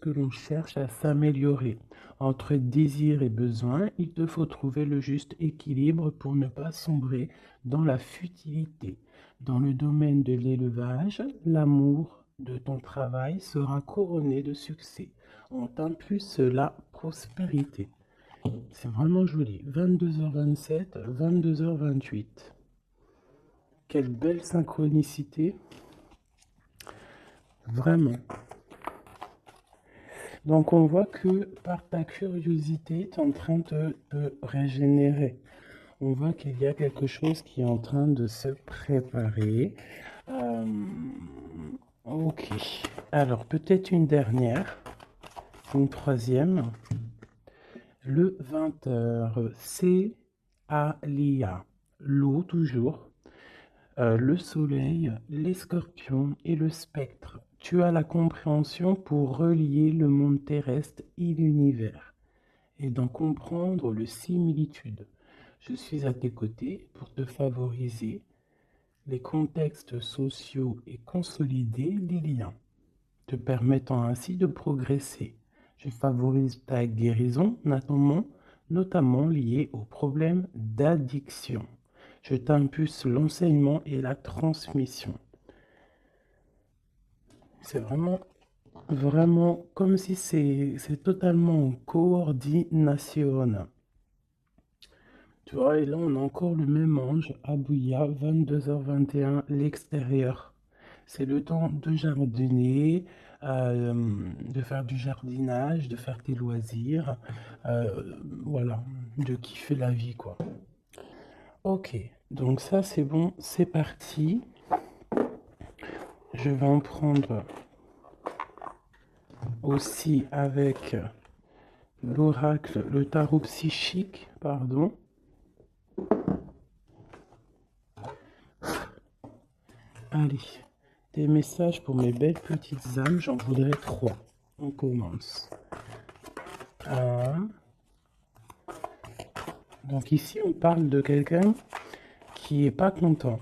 lorsque l'on cherche à s'améliorer. Entre désir et besoin, il te faut trouver le juste équilibre pour ne pas sombrer dans la futilité. Dans le domaine de l'élevage, l'amour de ton travail sera couronné de succès. On t'impulse la prospérité. C'est vraiment joli. 22h27, 22h28. Quelle belle synchronicité. Vraiment. Donc on voit que par ta curiosité, tu es en train de te régénérer. On voit qu'il y a quelque chose qui est en train de se préparer. Euh, ok. Alors peut-être une dernière, une troisième. Le 20h, c'est Alia. L'eau toujours. Le soleil, les scorpions et le spectre. Tu as la compréhension pour relier le monde terrestre et l'univers et d'en comprendre le similitude. Je suis à tes côtés pour te favoriser les contextes sociaux et consolider les liens, te permettant ainsi de progresser. Je favorise ta guérison, notamment liée aux problèmes d'addiction. Je t'impulse l'enseignement et la transmission. C'est vraiment comme si c'est totalement en coordination. Tu vois, et là, on a encore le même ange, Abouya, 22h21, l'extérieur. C'est le temps de jardiner, de faire du jardinage, de faire tes loisirs, voilà, de kiffer la vie, quoi. Ok, donc ça, c'est bon, c'est parti. Je vais en prendre aussi avec l'oracle, le tarot psychique, pardon. Allez, des messages pour mes belles petites âmes, j'en voudrais 3. On commence. Donc ici, on parle de quelqu'un qui est pas content,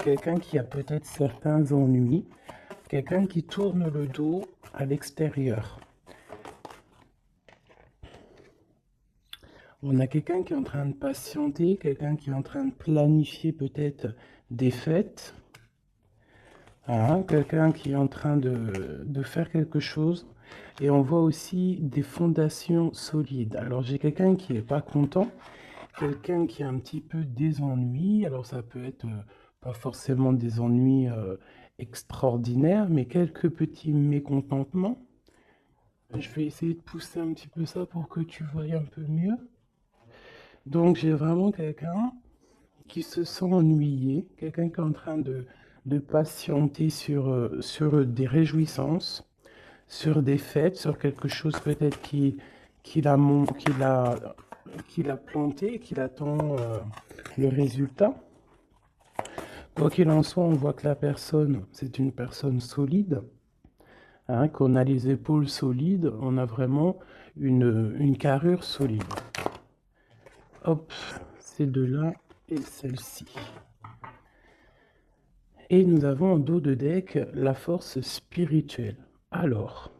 quelqu'un qui a peut-être certains ennuis, quelqu'un qui tourne le dos à l'extérieur. On a quelqu'un qui est en train de patienter, quelqu'un qui est en train de planifier peut-être des fêtes, quelqu'un qui est en train de faire quelque chose. Et on voit aussi des fondations solides. Alors j'ai quelqu'un qui n'est pas content, quelqu'un qui a un petit peu des ennuis. Alors ça peut être pas forcément des ennuis extraordinaires, mais quelques petits mécontentements. Je vais essayer de pousser un petit peu ça pour que tu vois un peu mieux. Donc j'ai vraiment quelqu'un qui se sent ennuyé, quelqu'un qui est en train de patienter sur des réjouissances, sur des fêtes, sur quelque chose peut-être qu'il a planté, qu'il attend le résultat. Quoi qu'il en soit, on voit que la personne, c'est une personne solide, qu'on a les épaules solides, on a vraiment une carrure solide. Hop, ces deux-là et celle-ci. Et nous avons en dos de deck la force spirituelle. Alors,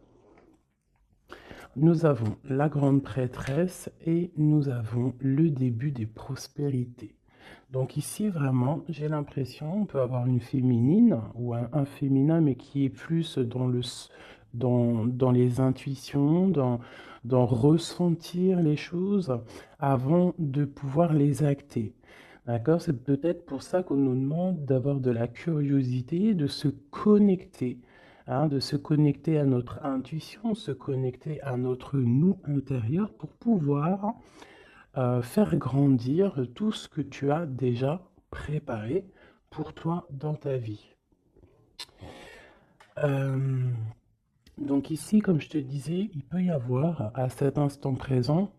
nous avons la grande prêtresse et nous avons le début des prospérités. Donc ici, vraiment, j'ai l'impression, on peut avoir une féminine ou un féminin, mais qui est plus dans les intuitions, dans ressentir les choses avant de pouvoir les acter. D'accord? C'est peut-être pour ça qu'on nous demande d'avoir de la curiosité, de se connecter, de se connecter à notre intuition, se connecter à notre nous intérieur pour pouvoir faire grandir tout ce que tu as déjà préparé pour toi dans ta vie. Donc ici, comme je te disais, il peut y avoir à cet instant présent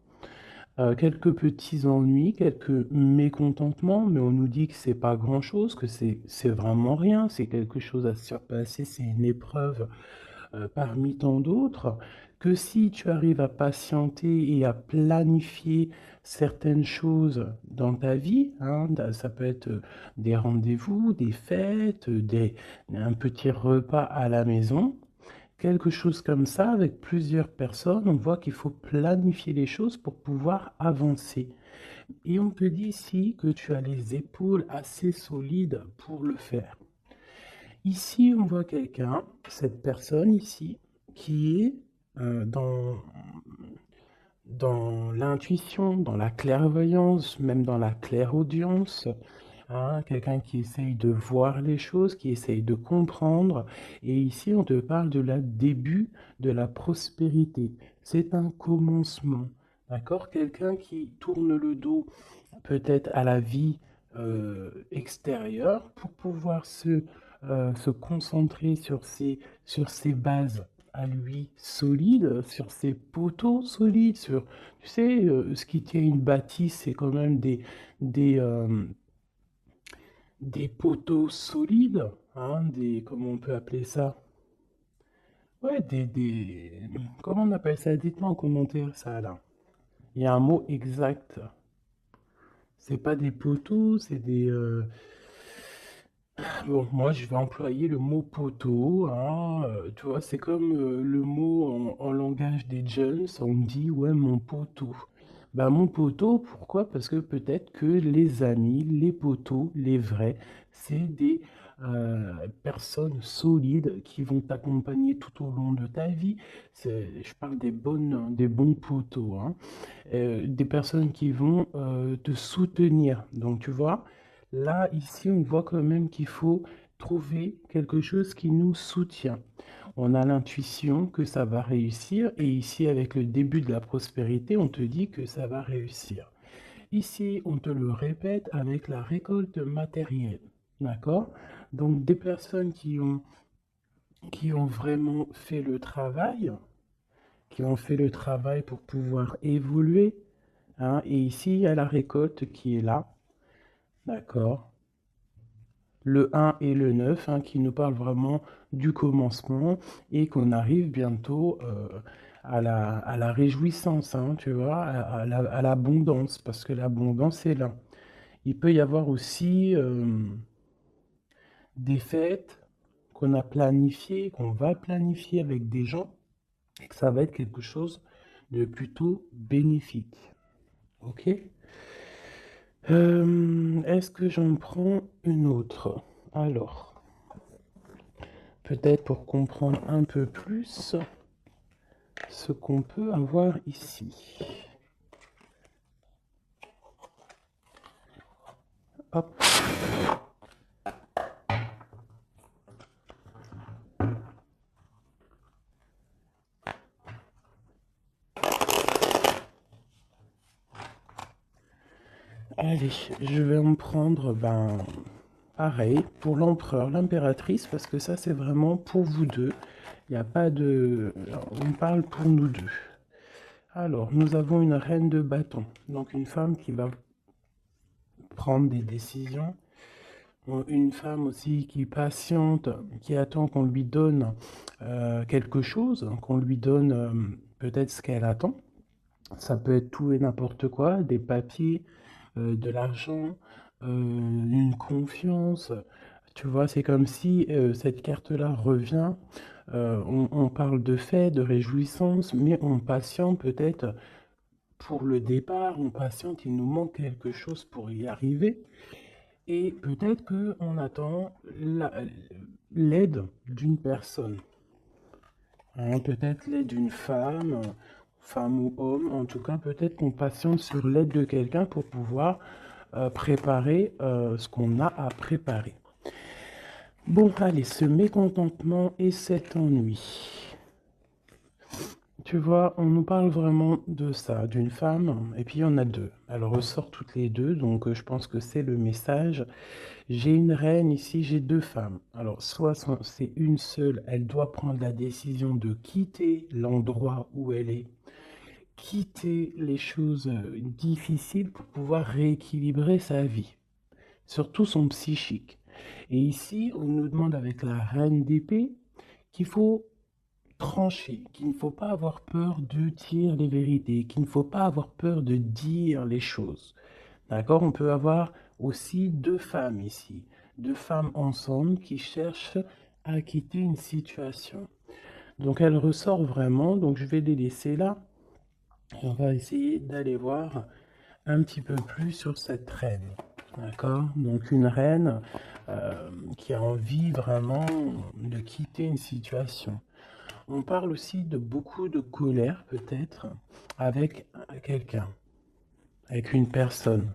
quelques petits ennuis, quelques mécontentements, mais on nous dit que c'est pas grand-chose, que c'est vraiment rien, c'est quelque chose à surpasser, c'est une épreuve parmi tant d'autres, que si tu arrives à patienter et à planifier certaines choses dans ta vie, ça peut être des rendez-vous, des fêtes, un petit repas à la maison, quelque chose comme ça avec plusieurs personnes. On voit qu'il faut planifier les choses pour pouvoir avancer. Et on te dit ici que tu as les épaules assez solides pour le faire. Ici, on voit quelqu'un, cette personne ici, qui est dans l'intuition, dans la clairvoyance, même dans la clairaudience, hein, quelqu'un qui essaye de voir les choses, qui essaye de comprendre. Et ici, on te parle de la début de la prospérité. C'est un commencement, d'accord? Quelqu'un qui tourne le dos peut-être à la vie extérieure pour pouvoir se concentrer sur ses bases à lui solides, sur ses poteaux solides, sur, tu sais, ce qui tient une bâtisse, c'est quand même des, euh, des poteaux solides, hein, comment on peut appeler ça? Ouais, comment on appelle ça? Dites-moi en commentaire ça là. Il y a un mot exact. C'est pas des poteaux, c'est bon, moi, je vais employer le mot poteau, hein, tu vois, c'est comme le mot en langage des jeunes, on me dit, ouais, mon poteau. Ben, mon poteau, pourquoi? Parce que peut-être que les amis, les poteaux, les vrais, c'est des personnes solides qui vont t'accompagner tout au long de ta vie. Je parle des bons poteaux, hein. Des personnes qui vont te soutenir. Donc, tu vois, là, ici, on voit quand même qu'il faut trouver quelque chose qui nous soutient. On a l'intuition que ça va réussir et ici, avec le début de la prospérité, on te dit que ça va réussir. Ici, on te le répète avec la récolte matérielle. D'accord? Donc, des personnes qui ont vraiment fait le travail, qui ont fait le travail pour pouvoir évoluer, hein, et ici, il y a la récolte qui est là. D'accord? Le 1 et le 9, hein, qui nous parlent vraiment du commencement et qu'on arrive bientôt à la réjouissance, hein, tu vois, à l'abondance, parce que l'abondance est là. Il peut y avoir aussi des fêtes qu'on a planifiées, qu'on va planifier avec des gens, et que ça va être quelque chose de plutôt bénéfique. Ok? Est-ce que j'en prends une autre? Alors, peut-être pour comprendre un peu plus ce qu'on peut avoir ici. Hop. Allez, je vais en prendre, ben, pareil, pour l'empereur, l'impératrice, parce que ça, c'est vraiment pour vous deux. Il n'y a pas de... On parle pour nous deux. Alors, nous avons une reine de bâton, donc une femme qui va prendre des décisions. Une femme aussi qui patiente, qui attend qu'on lui donne quelque chose, qu'on lui donne peut-être ce qu'elle attend. Ça peut être tout et n'importe quoi, des papiers, de l'argent, une confiance. Tu vois, c'est comme si cette carte-là revient. On parle de fait, de réjouissance, mais on patiente peut-être pour le départ, on patiente, il nous manque quelque chose pour y arriver. Et peut-être qu'on attend l'aide d'une personne. Hein, peut-être l'aide d'une femme, femme ou homme. En tout cas, peut-être qu'on patiente sur l'aide de quelqu'un pour pouvoir préparer ce qu'on a à préparer. Bon, allez, ce mécontentement et cet ennui. Tu vois, on nous parle vraiment de ça, d'une femme, et puis il y en a deux. Elle ressort toutes les deux, donc je pense que c'est le message. J'ai une reine ici, j'ai deux femmes. Alors, soit c'est une seule, elle doit prendre la décision de quitter l'endroit où elle est, quitter les choses difficiles pour pouvoir rééquilibrer sa vie, surtout son psychique. Et ici, on nous demande avec la reine d'épée qu'il faut trancher, qu'il ne faut pas avoir peur de dire les vérités, qu'il ne faut pas avoir peur de dire les choses. D'accord? On peut avoir aussi deux femmes ici, deux femmes ensemble qui cherchent à quitter une situation. Donc elle ressort vraiment, donc je vais les laisser là. Et on va essayer d'aller voir un petit peu plus sur cette reine. D'accord? Donc une reine qui a envie vraiment de quitter une situation. On parle aussi de beaucoup de colère peut-être avec quelqu'un, avec une personne.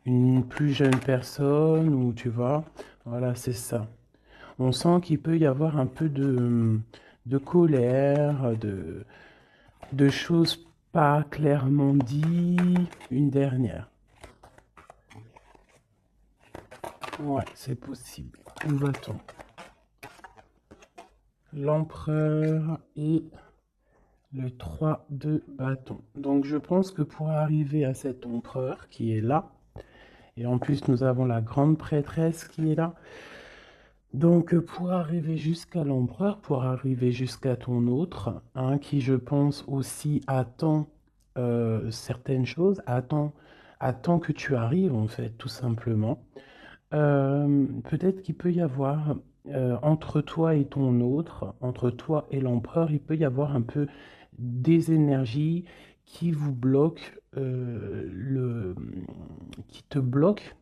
Une plus jeune personne ou tu vois, voilà, c'est ça. On sent qu'il peut y avoir un peu de colère, de choses pas clairement dites. Une dernière. Ouais, c'est possible. Où va-t-on? L'empereur et le 3 de bâton. Donc je pense que pour arriver à cet empereur qui est là, et en plus nous avons la grande prêtresse qui est là, donc pour arriver jusqu'à l'empereur, pour arriver jusqu'à ton autre, hein, qui je pense aussi attend certaines choses, attend que tu arrives en fait, tout simplement. Peut-être qu'il peut y avoir entre toi et ton autre, entre toi et l'empereur, il peut y avoir un peu des énergies qui vous bloquent, qui te bloquent,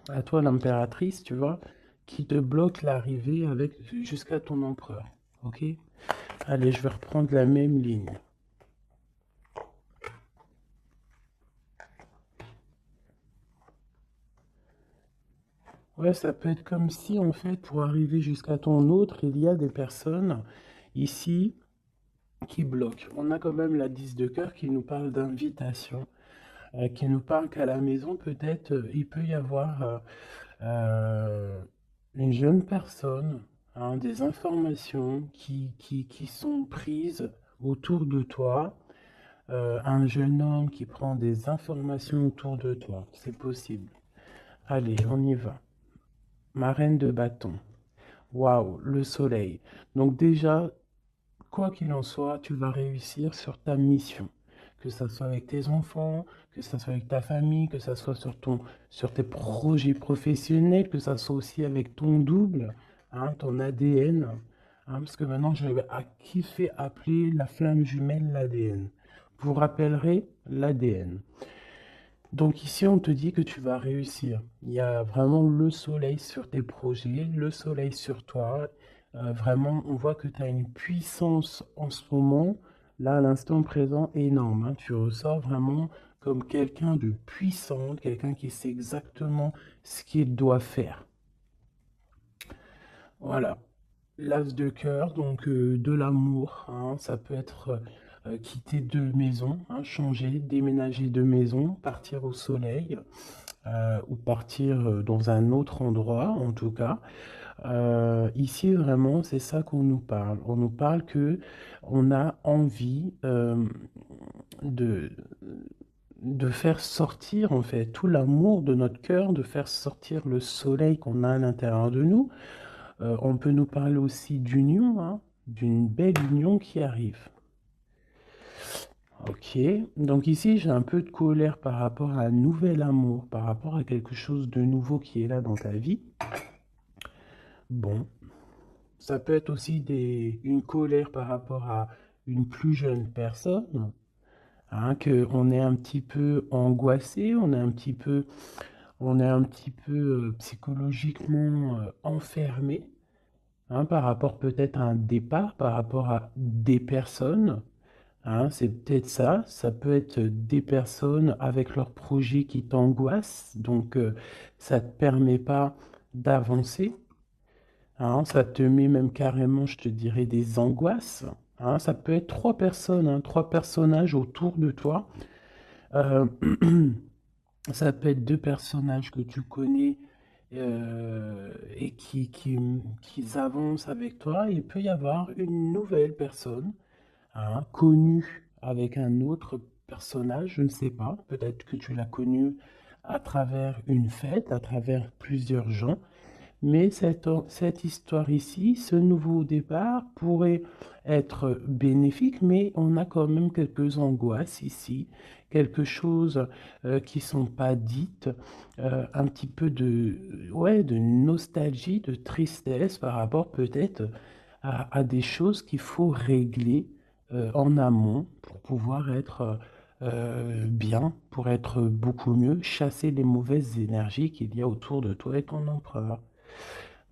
à toi l'impératrice, tu vois, qui te bloque l'arrivée avec jusqu'à ton empereur. Ok? Allez, je vais reprendre la même ligne. Ouais, ça peut être comme si, en fait, pour arriver jusqu'à ton autre, il y a des personnes ici qui bloquent. On a quand même la 10 de cœur qui nous parle d'invitation, qui nous parle qu'à la maison, peut-être, il peut y avoir euh, une jeune personne, hein, des informations qui sont prises autour de toi, un jeune homme qui prend des informations autour de toi. C'est possible. Allez, on y va. Ma reine de bâton. Waouh, le soleil. Donc déjà, quoi qu'il en soit, tu vas réussir sur ta mission. Que ça soit avec tes enfants, que ça soit avec ta famille, que ça soit sur tes projets professionnels, que ça soit aussi avec ton double, hein, ton ADN. Hein, parce que maintenant, je vais kiffer appeler la flamme jumelle l'ADN. Vous rappellerez l'ADN. Donc ici, on te dit que tu vas réussir. Il y a vraiment le soleil sur tes projets, le soleil sur toi. Vraiment, on voit que tu as une puissance en ce moment, là, à l'instant présent, énorme. Hein. Tu ressors vraiment comme quelqu'un de puissant, quelqu'un qui sait exactement ce qu'il doit faire. Voilà. L'as de cœur, donc de l'amour, hein, ça peut être quitter de maison, hein, changer, déménager de maison, partir au soleil ou partir dans un autre endroit en tout cas. Ici vraiment c'est ça qu'on nous parle. On nous parle que on a envie de, de faire sortir en fait tout l'amour de notre cœur, de faire sortir le soleil qu'on a à l'intérieur de nous. On peut nous parler aussi d'union, hein, d'une belle union qui arrive. Ok, donc ici j'ai un peu de colère par rapport à un nouvel amour, par rapport à quelque chose de nouveau qui est là dans ta vie. Bon, ça peut être aussi une colère par rapport à une plus jeune personne, hein, que on est un petit peu angoissé, on est un petit peu psychologiquement enfermé. Hein, par rapport peut-être à un départ, par rapport à des personnes. Hein, c'est peut-être ça. Ça peut être des personnes avec leurs projets qui t'angoissent. Donc, ça ne te permet pas d'avancer. Hein, ça te met même carrément, je te dirais, des angoisses. Hein, ça peut être trois personnes, hein, trois personnages autour de toi. Euh, Ça peut être deux personnages que tu connais et qui avancent avec toi. Il peut y avoir une nouvelle personne, hein, connue avec un autre personnage, je ne sais pas. Peut-être que tu l'as connu à travers une fête, à travers plusieurs gens. Mais cette histoire ici, ce nouveau départ pourrait être bénéfique, mais on a quand même quelques angoisses ici, quelque chose qui sont pas dites, un petit peu de, ouais, de nostalgie, de tristesse par rapport peut-être à des choses qu'il faut régler en amont pour pouvoir être bien, pour être beaucoup mieux, chasser les mauvaises énergies qu'il y a autour de toi et ton empereur.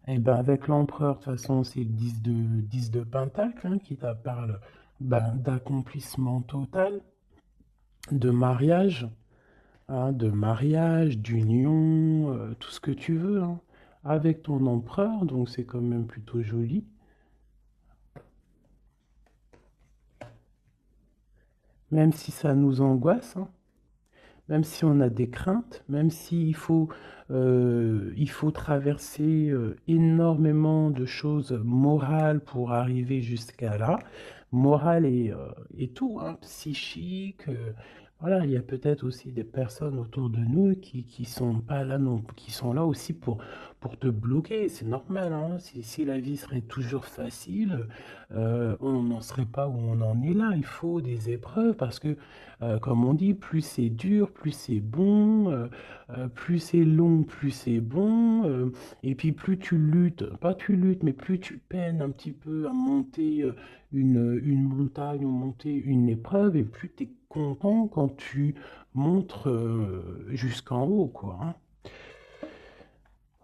Et ben avec l'empereur, de toute façon, c'est le 10 de Pentacle hein, qui t'a parle ben, d'accomplissement total, de mariage, d'union, tout ce que tu veux, hein, avec ton empereur, donc c'est quand même plutôt joli. Même si ça nous angoisse, hein, même si on a des craintes, même s'il faut, il faut traverser énormément de choses morales pour arriver jusqu'à là, morale et tout, hein, psychique. Voilà, il y a peut-être aussi des personnes autour de nous qui sont pas là non, qui sont là aussi pour te bloquer. C'est normal, hein. Si la vie serait toujours facile, on n'en serait pas où on en est là. Il faut des épreuves parce que comme on dit, plus c'est dur, plus c'est bon, plus c'est long, plus c'est bon, et puis plus tu luttes, pas tu luttes, mais plus tu peines un petit peu à monter une montagne ou monter une épreuve, et plus tu es content quand tu montes jusqu'en haut, quoi, hein.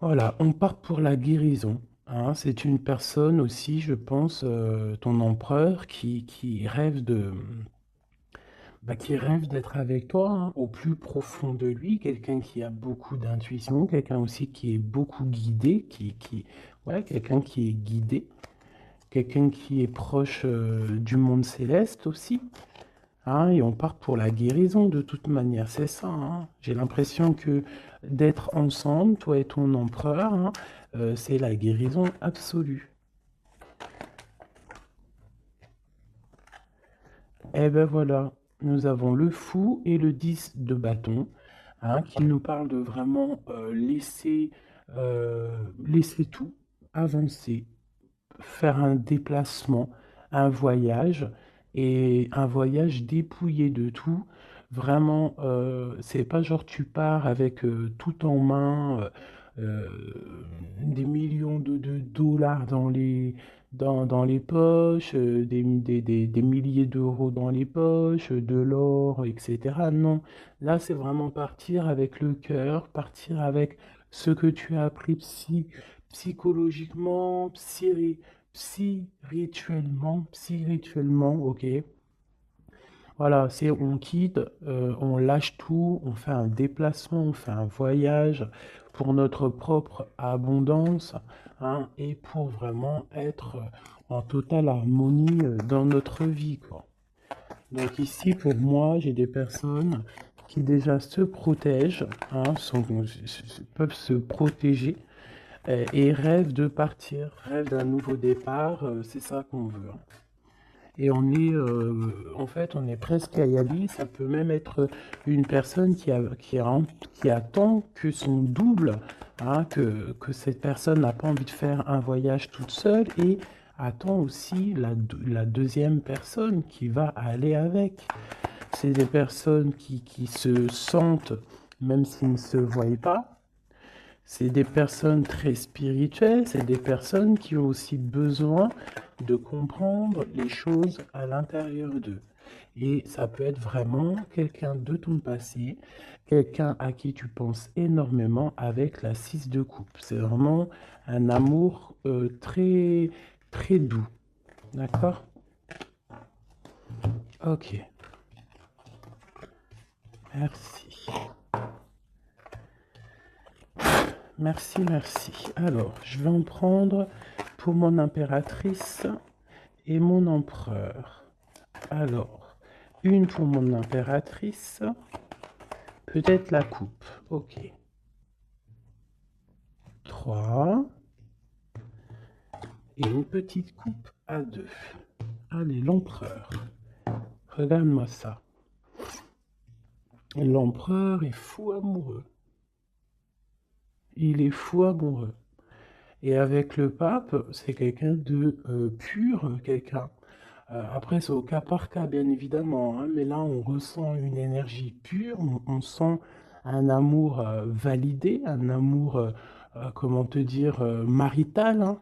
Voilà, on part pour la guérison, hein. C'est une personne aussi, je pense, ton empereur, qui rêve qui rêve d'être avec toi, hein, au plus profond de lui, quelqu'un qui a beaucoup d'intuition, quelqu'un aussi qui est beaucoup guidé, ouais, quelqu'un qui est guidé, quelqu'un qui est proche du monde céleste aussi, hein, et on part pour la guérison de toute manière, c'est ça, hein. J'ai l'impression que d'être ensemble, toi et ton empereur, hein, c'est la guérison absolue. Et ben voilà, nous avons le fou et le 10 de bâton, hein, qui nous parle de vraiment laisser tout, avancer, faire un déplacement, un voyage, et un voyage dépouillé de tout. Vraiment, c'est pas genre tu pars avec tout en main, des millions de dollars dans les poches, des milliers d'euros dans les poches, de l'or, etc. Non, là c'est vraiment partir avec le cœur, partir avec ce que tu as appris psychologiquement, spirituellement, ok. Voilà, c'est on quitte, on lâche tout, on fait un déplacement, on fait un voyage pour notre propre abondance, hein, et pour vraiment être en totale harmonie dans notre vie, quoi. Donc ici, pour moi, j'ai des personnes qui déjà se protègent, hein, peuvent se protéger et rêvent de partir, rêvent d'un nouveau départ, c'est ça qu'on veut, hein. Et en fait, on est presque à y aller. Ça peut même être une personne qui attend que son double, hein, que cette personne n'a pas envie de faire un voyage toute seule et attend aussi la deuxième personne qui va aller avec. C'est des personnes qui se sentent, même s'ils ne se voient pas, c'est des personnes très spirituelles, c'est des personnes qui ont aussi besoin de comprendre les choses à l'intérieur d'eux. Et ça peut être vraiment quelqu'un de ton passé, quelqu'un à qui tu penses énormément avec la 6 de coupe. C'est vraiment un amour très, très doux. D'accord? Ok, merci. Merci, merci. Alors, je vais en prendre pour mon impératrice et mon empereur. Alors, une pour mon impératrice, peut-être la coupe. Ok. 3. Et une petite coupe à 2. Allez, l'empereur. Regarde-moi ça. L'empereur est fou amoureux. Il est fou amoureux. Et avec le pape, c'est quelqu'un de pur, quelqu'un. Après, c'est au cas par cas, bien évidemment, hein, mais là, on ressent une énergie pure, on sent un amour validé, un amour, comment te dire, marital, hein.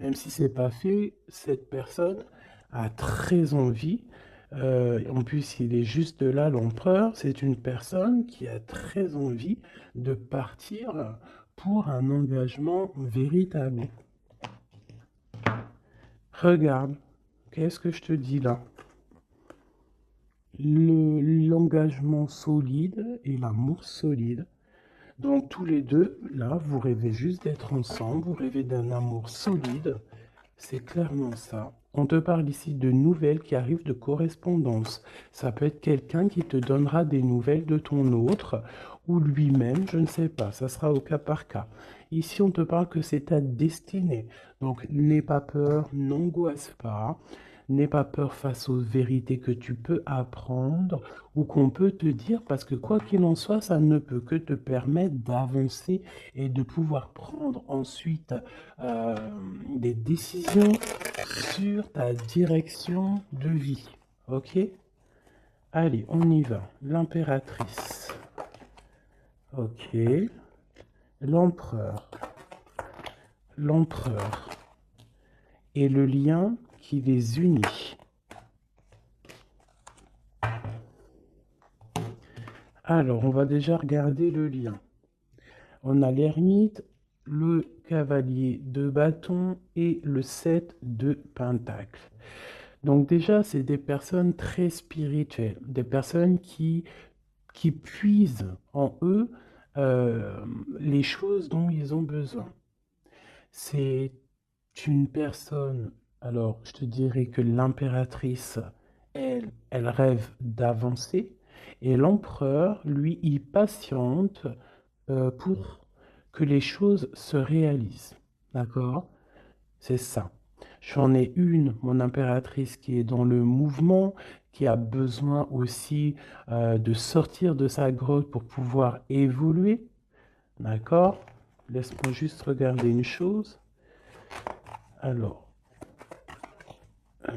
même si c'est pas fait, cette personne a très envie. En plus, il est juste là, l'empereur. C'est une personne qui a très envie de partir pour un engagement véritable. Regarde, qu'est-ce que je te dis là? L'engagement solide et l'amour solide. Donc tous les deux, là, vous rêvez juste d'être ensemble, vous rêvez d'un amour solide. C'est clairement ça. On te parle ici de nouvelles qui arrivent de correspondance. Ça peut être quelqu'un qui te donnera des nouvelles de ton autre, ou lui-même, je ne sais pas, ça sera au cas par cas. Ici, on te parle que c'est ta destinée. Donc, n'aie pas peur, n'angoisse pas. N'aie pas peur face aux vérités que tu peux apprendre ou qu'on peut te dire, parce que quoi qu'il en soit, ça ne peut que te permettre d'avancer et de pouvoir prendre ensuite euh, des décisions sur ta direction de vie. Ok? Allez, on y va. L'impératrice. Ok. L'empereur. L'empereur. Et le lien qui les unit. Alors, on va déjà regarder le lien. On a l'ermite, le cavalier de bâton et le 7 de pentacle. Donc déjà, c'est des personnes très spirituelles, des personnes qui puisent en eux les choses dont ils ont besoin. C'est une personne, alors je te dirais que l'impératrice, elle rêve d'avancer, et l'empereur, lui, il patiente pour que les choses se réalisent. D'accord? C'est ça. J'en ai une, mon impératrice, qui est dans le mouvement, qui a besoin aussi de sortir de sa grotte pour pouvoir évoluer. D'accord? Laisse-moi juste regarder une chose. Alors,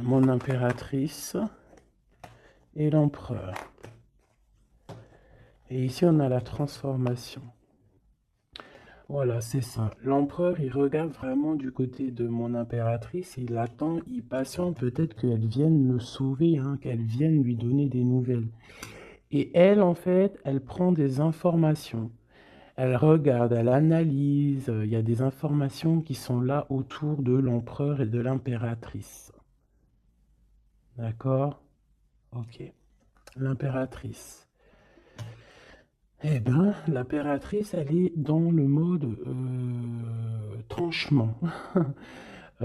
mon impératrice et l'empereur. Et ici, on a la transformation. Voilà, c'est ça. L'empereur, il regarde vraiment du côté de mon impératrice, il attend, il patiente peut-être qu'elle vienne le sauver, hein, qu'elle vienne lui donner des nouvelles. Et elle, en fait, elle prend des informations. Elle regarde, elle analyse, il y a des informations qui sont là autour de l'empereur et de l'impératrice. D'accord? Ok. L'impératrice. Eh bien, l'impératrice, elle est dans le mode tranchement.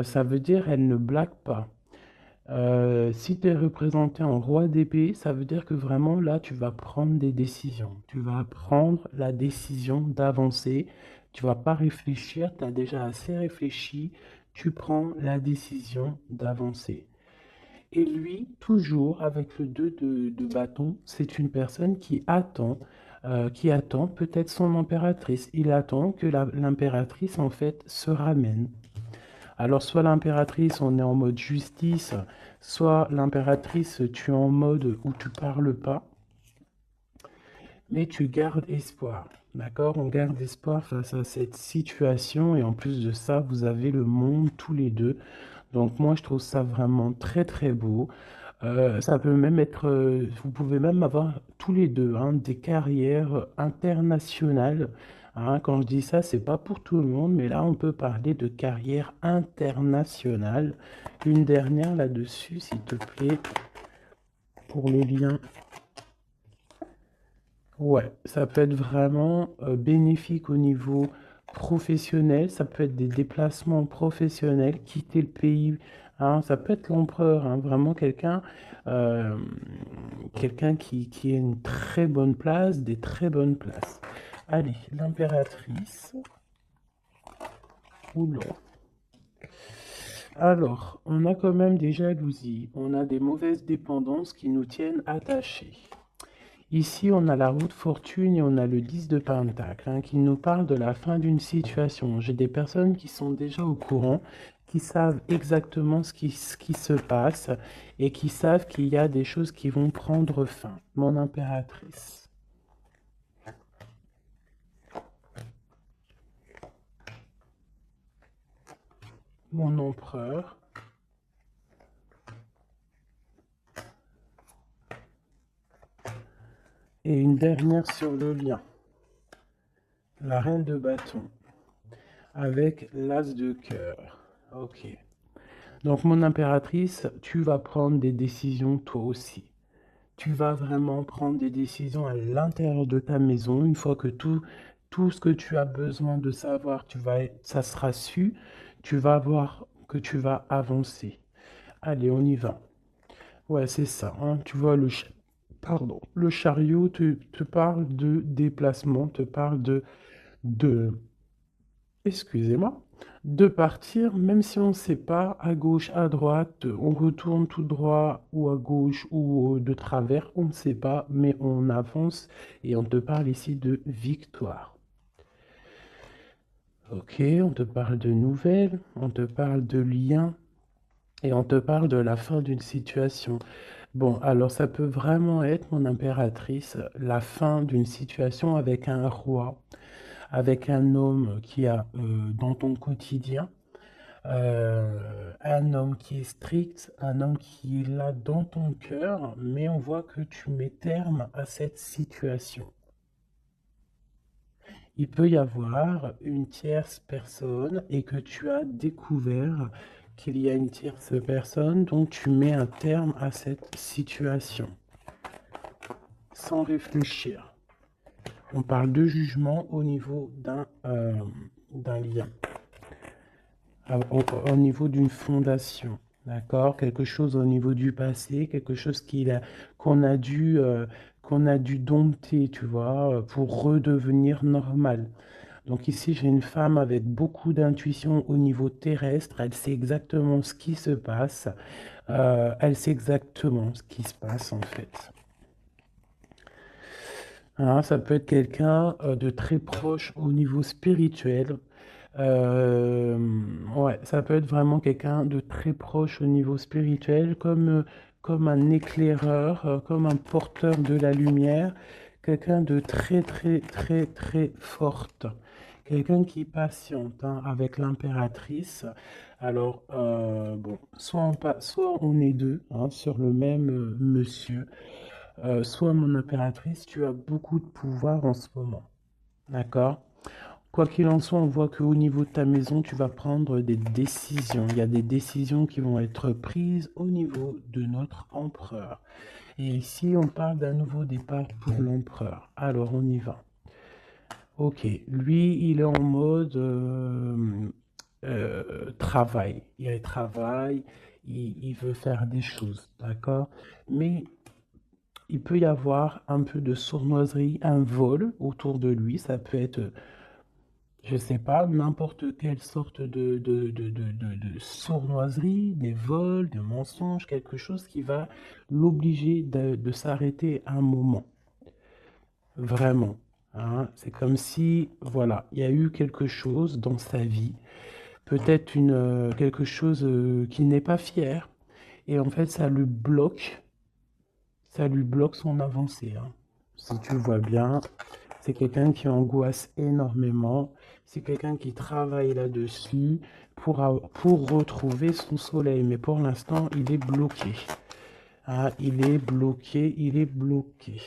Ça veut dire elle ne blague pas. Si tu es représenté en roi d'épée, ça veut dire que vraiment là, tu vas prendre des décisions. Tu vas prendre la décision d'avancer. Tu vas pas réfléchir, tu as déjà assez réfléchi. Tu prends la décision d'avancer. Et lui, toujours avec le 2 de bâton, c'est une personne qui attend peut-être son impératrice. Il attend que l'impératrice, en fait, se ramène. Alors, soit l'impératrice, on est en mode justice, soit l'impératrice, tu es en mode où tu parles pas, mais tu gardes espoir. D'accord? On garde espoir face à cette situation et en plus de ça, vous avez le monde tous les deux. Donc moi, je trouve ça vraiment très très beau. Ça peut même être, vous pouvez même avoir tous les deux hein, des carrières internationales. Hein. Quand je dis ça, c'est pas pour tout le monde, mais là, on peut parler de carrière internationale. Une dernière là-dessus, s'il te plaît, pour le lien. Ouais, ça peut être vraiment bénéfique au niveau professionnel, ça peut être des déplacements professionnels, quitter le pays, hein, ça peut être l'empereur, hein, vraiment euh, quelqu'un qui a une très bonne place, des très bonnes places. Allez, l'impératrice. Oula. Alors, on a quand même des jalousies, on a des mauvaises dépendances qui nous tiennent attachés. Ici, on a la roue de fortune et on a le 10 de pentacle hein, qui nous parle de la fin d'une situation. J'ai des personnes qui sont déjà au courant, qui savent exactement ce qui se passe et qui savent qu'il y a des choses qui vont prendre fin. Mon impératrice. mon empereur. Et une dernière sur le lien. La reine de bâton. Avec l'as de cœur. Ok. Donc mon impératrice, tu vas prendre des décisions toi aussi. Tu vas vraiment prendre des décisions à l'intérieur de ta maison. Une fois que tout ce que tu as besoin de savoir, ça sera su, tu vas voir que tu vas avancer. Allez, on y va. Ouais, c'est ça, hein. Tu vois, pardon, le chariot te parle de déplacement, te parle de, excusez-moi, de partir, même si on ne sait pas, à gauche, à droite, on retourne tout droit ou à gauche ou de travers, on ne sait pas, mais on avance et on te parle ici de victoire. Ok, on te parle de nouvelles, on te parle de liens et on te parle de la fin d'une situation. Bon, alors ça peut vraiment être, mon impératrice, la fin d'une situation avec un roi, avec un homme qui a dans ton quotidien, un homme qui est strict, un homme qui est là dans ton cœur, mais on voit que tu mets terme à cette situation. Il peut y avoir une tierce personne et que tu as découvert qu'il y a une tierce personne, donc tu mets un terme à cette situation sans réfléchir. On parle de jugement au niveau d'un lien, au niveau d'une fondation, d'accord? Quelque chose au niveau du passé, quelque chose qu'on a qu'on a dû dompter, tu vois, pour redevenir normal. Donc ici, j'ai une femme avec beaucoup d'intuition au niveau terrestre. Elle sait exactement ce qui se passe. Elle sait exactement ce qui se passe en fait. Hein, ça peut être quelqu'un de très proche au niveau spirituel. Euh, ouais, ça peut être vraiment quelqu'un de très proche au niveau spirituel, comme un éclaireur, comme un porteur de la lumière, quelqu'un de très, très, très, très forte. Quelqu'un qui patiente hein, avec l'impératrice. Alors, bon, soit on est deux hein, sur le même monsieur. Soit mon impératrice, tu as beaucoup de pouvoir en ce moment. D'accord? Quoi qu'il en soit, on voit qu'au niveau de ta maison, tu vas prendre des décisions. Il y a des décisions qui vont être prises au niveau de notre empereur. Et ici, on parle d'un nouveau départ pour l'empereur. Alors, on y va. Ok, lui, il est en mode travail. Il travaille, il veut faire des choses, d'accord? Mais il peut y avoir un peu de sournoiserie, un vol autour de lui. Ça peut être, je sais pas, n'importe quelle sorte de sournoiserie, des vols, des mensonges, quelque chose qui va l'obliger de s'arrêter un moment. Vraiment. Hein. C'est comme si, voilà, il y a eu quelque chose dans sa vie, peut-être quelque chose qu'il n'est pas fier. Et en fait, ça lui bloque son avancée. Hein. Si tu vois bien, c'est quelqu'un qui angoisse énormément. C'est quelqu'un qui travaille là-dessus pour retrouver son soleil. Mais pour l'instant, il est bloqué. Ah, il est bloqué, il est bloqué.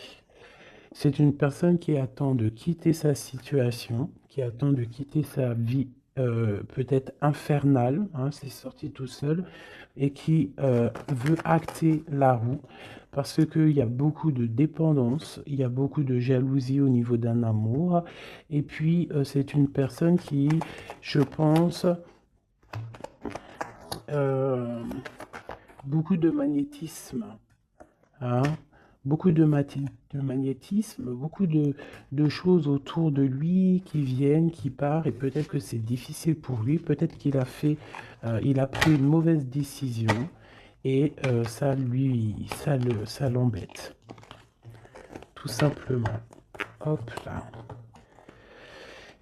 C'est une personne qui attend de quitter sa situation, qui attend de quitter sa vie peut-être infernale, hein, c'est sorti tout seul, et qui veut acter la roue parce qu'il y a beaucoup de dépendance, il y a beaucoup de jalousie au niveau d'un amour, et puis c'est une personne qui, je pense, euh, beaucoup de magnétisme. Hein, beaucoup de magnétisme, beaucoup de choses autour de lui qui viennent, qui partent, et peut-être que c'est difficile pour lui, peut-être il a pris une mauvaise décision, et ça l'embête, tout simplement. Hop là.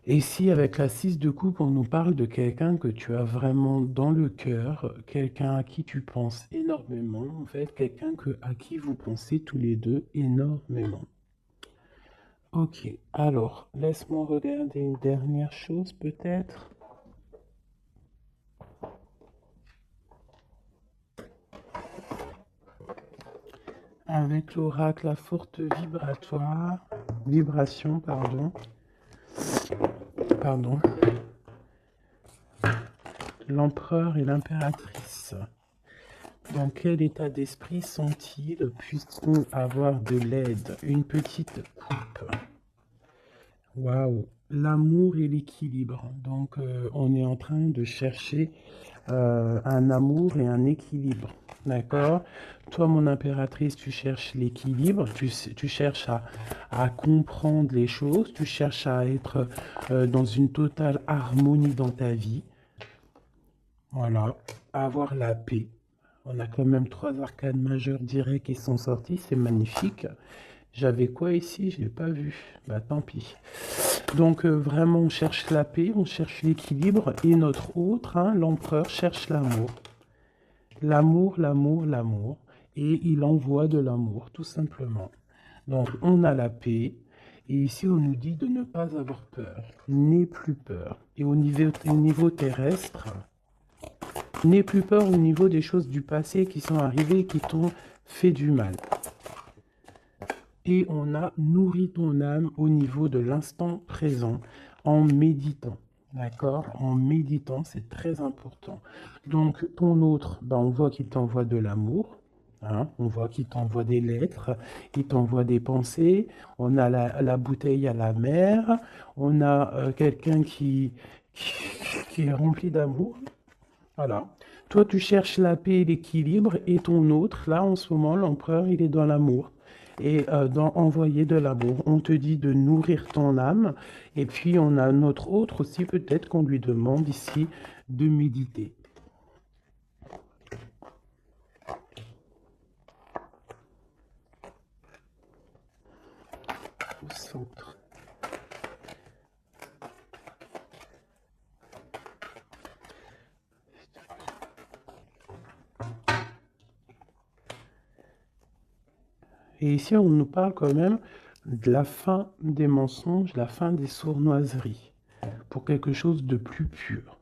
Et ici, avec la 6 de coupe, on nous parle de quelqu'un que tu as vraiment dans le cœur, quelqu'un à qui tu penses énormément, en fait, quelqu'un à qui vous pensez tous les deux énormément. Ok, alors, laisse-moi regarder une dernière chose peut-être. avec l'oracle à forte vibration, pardon, l'empereur et l'impératrice. Dans quel état d'esprit sont-ils? Puissent-nous avoir de l'aide? Une petite coupe. Waouh! L'amour et l'équilibre. Donc, on est en train de chercher un amour et un équilibre. D'accord? Toi, mon impératrice, tu cherches l'équilibre, tu cherches à comprendre les choses, tu cherches à être dans une totale harmonie dans ta vie. Voilà, avoir la paix. On a quand même 3 arcanes majeures directs qui sont sortis, c'est magnifique. J'avais quoi ici? Je l'ai pas vu. Bah tant pis. Donc vraiment, on cherche la paix, on cherche l'équilibre, et notre autre, hein, l'empereur, cherche l'amour. L'amour, l'amour, l'amour. Et il envoie de l'amour, tout simplement. Donc on a la paix, et ici on nous dit de ne pas avoir peur. N'aie plus peur. Et au niveau terrestre, n'aie plus peur au niveau des choses du passé qui sont arrivées, qui t'ont fait du mal. Et on a nourri ton âme au niveau de l'instant présent en méditant. D'accord? En méditant, c'est très important. Donc, ton autre, ben, on voit qu'il t'envoie de l'amour. Hein, on voit qu'il t'envoie des lettres, il t'envoie des pensées. On a la bouteille à la mer. On a quelqu'un qui est rempli d'amour. Voilà. Toi, tu cherches la paix et l'équilibre, et ton autre, là, en ce moment, l'empereur, il est dans l'amour. Et dans envoyer de l'amour, on te dit de nourrir ton âme. Et puis, on a notre autre aussi, peut-être qu'on lui demande ici de méditer. Au centre. Et ici, on nous parle quand même de la fin des mensonges, la fin des sournoiseries, pour quelque chose de plus pur.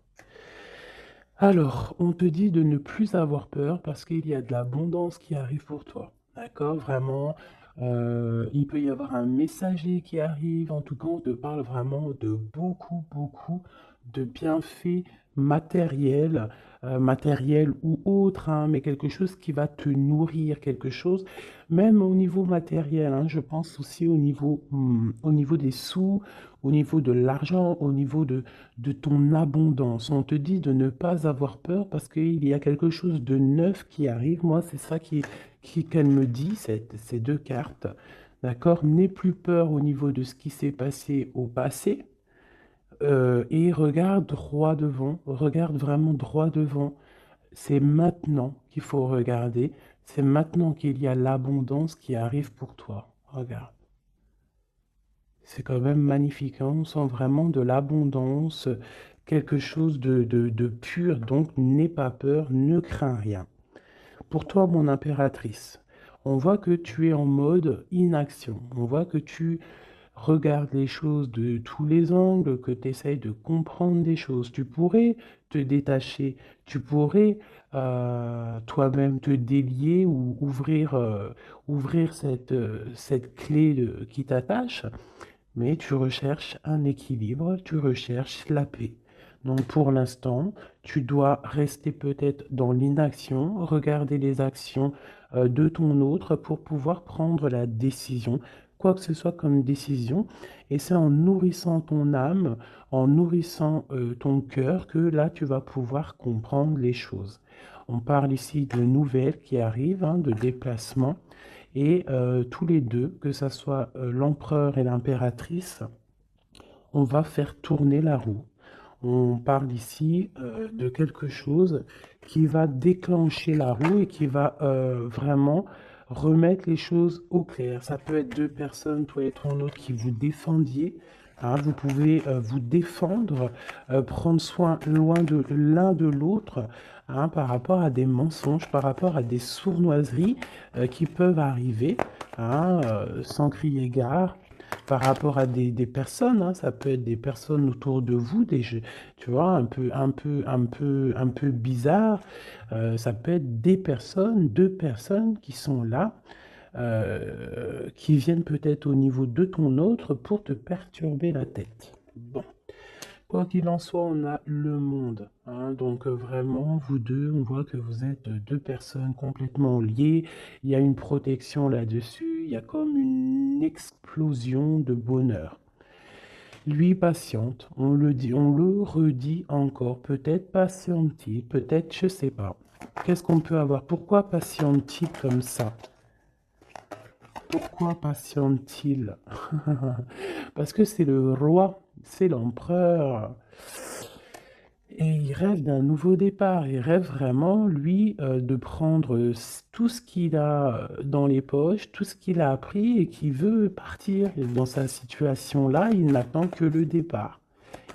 Alors, on te dit de ne plus avoir peur parce qu'il y a de l'abondance qui arrive pour toi. D'accord? Vraiment, il peut y avoir un messager qui arrive. En tout cas, on te parle vraiment de beaucoup, beaucoup de bienfaits matériels, matériels ou autres, hein, mais quelque chose qui va te nourrir, quelque chose, même au niveau matériel, hein, je pense aussi au niveau des sous, au niveau de l'argent, au niveau de ton abondance. On te dit de ne pas avoir peur parce qu'il y a quelque chose de neuf qui arrive. Moi, c'est ça qu'elle me dit, ces deux cartes. D'accord? N'aie plus peur au niveau de ce qui s'est passé au passé. Et regarde droit devant, regarde vraiment droit devant. C'est maintenant qu'il faut regarder. C'est maintenant qu'il y a l'abondance qui arrive pour toi. Regarde. C'est quand même magnifique, hein. On sent vraiment de l'abondance, quelque chose de pur. Donc, n'aie pas peur, ne crains rien. Pour toi, mon impératrice, on voit que tu es en mode inaction. On voit que tu regardes les choses de tous les angles, que tu essayes de comprendre des choses. Tu pourrais te détacher, tu pourrais toi-même te délier ou ouvrir cette clé qui t'attache, mais tu recherches un équilibre, tu recherches la paix. Donc pour l'instant, tu dois rester peut-être dans l'inaction, regarder les actions de ton autre pour pouvoir prendre la décision, quoi que ce soit comme décision. Et c'est en nourrissant ton âme, en nourrissant ton cœur, que là, tu vas pouvoir comprendre les choses. On parle ici de nouvelles qui arrivent, hein, de déplacements. Et tous les deux, que ce soit l'empereur et l'impératrice, on va faire tourner la roue. On parle ici de quelque chose qui va déclencher la roue et qui va vraiment remettre les choses au clair. Ça peut être deux personnes, toi et ton autre, qui vous défendiez. Hein, vous pouvez vous défendre, prendre soin loin de l'un de l'autre, hein, par rapport à des mensonges, par rapport à des sournoiseries qui peuvent arriver, hein, sans crier gare, par rapport à des personnes, hein. Ça peut être des personnes autour de vous, tu vois, un peu bizarre. Ça peut être des personnes, deux personnes qui sont là, qui viennent peut-être au niveau de ton autre pour te perturber la tête. Bon. Quoi qu'il en soit, on a le monde, hein. Donc vraiment, vous deux, on voit que vous êtes deux personnes complètement liées. Il y a une protection là-dessus. Il y a comme une explosion de bonheur. Lui patiente, on le dit, on le redit encore. Peut-être patiente-t-il, peut-être, je sais pas. Qu'est-ce qu'on peut avoir? Pourquoi patiente-t-il comme ça? Pourquoi patiente-t-il? Parce que c'est le roi, c'est l'empereur. Et il rêve d'un nouveau départ. Il rêve vraiment, lui, de prendre tout ce qu'il a dans les poches, tout ce qu'il a appris et qui veut partir. Et dans sa situation-là, il n'attend que le départ.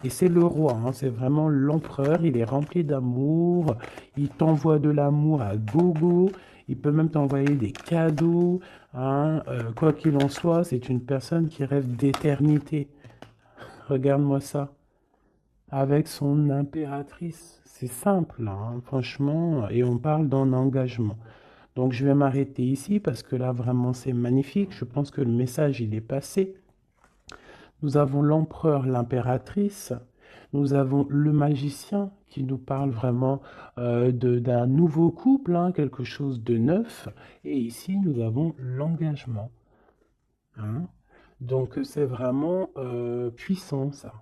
Et c'est le roi, hein, c'est vraiment l'empereur. Il est rempli d'amour. Il t'envoie de l'amour à gogo. Il peut même t'envoyer des cadeaux, hein. Quoi qu'il en soit, c'est une personne qui rêve d'éternité. Regarde-moi ça. Avec son impératrice. C'est simple, hein, franchement, et on parle d'un engagement. Donc je vais m'arrêter ici parce que là, vraiment, c'est magnifique. Je pense que le message, il est passé. Nous avons l'empereur, l'impératrice. Nous avons le magicien qui nous parle vraiment d'un nouveau couple, hein, quelque chose de neuf. Et ici, nous avons l'engagement, hein. Donc c'est vraiment puissant, ça.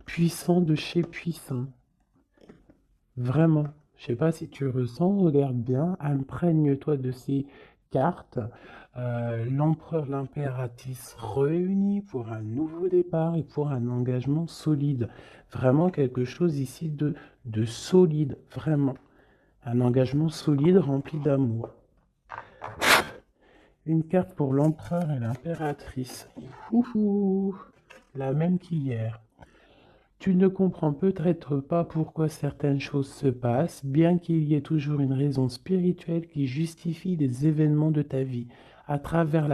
Puissant de chez puissant. Vraiment. Je sais pas si tu ressens, regarde bien, imprègne-toi de ces cartes. L'empereur, l'impératrice réunis pour un nouveau départ et pour un engagement solide. Vraiment quelque chose ici de solide, vraiment. Un engagement solide rempli d'amour. Une carte pour l'empereur et l'impératrice. Ouhou, la même qu'hier. Tu ne comprends peut-être pas pourquoi certaines choses se passent, bien qu'il y ait toujours une raison spirituelle qui justifie les événements de ta vie. À travers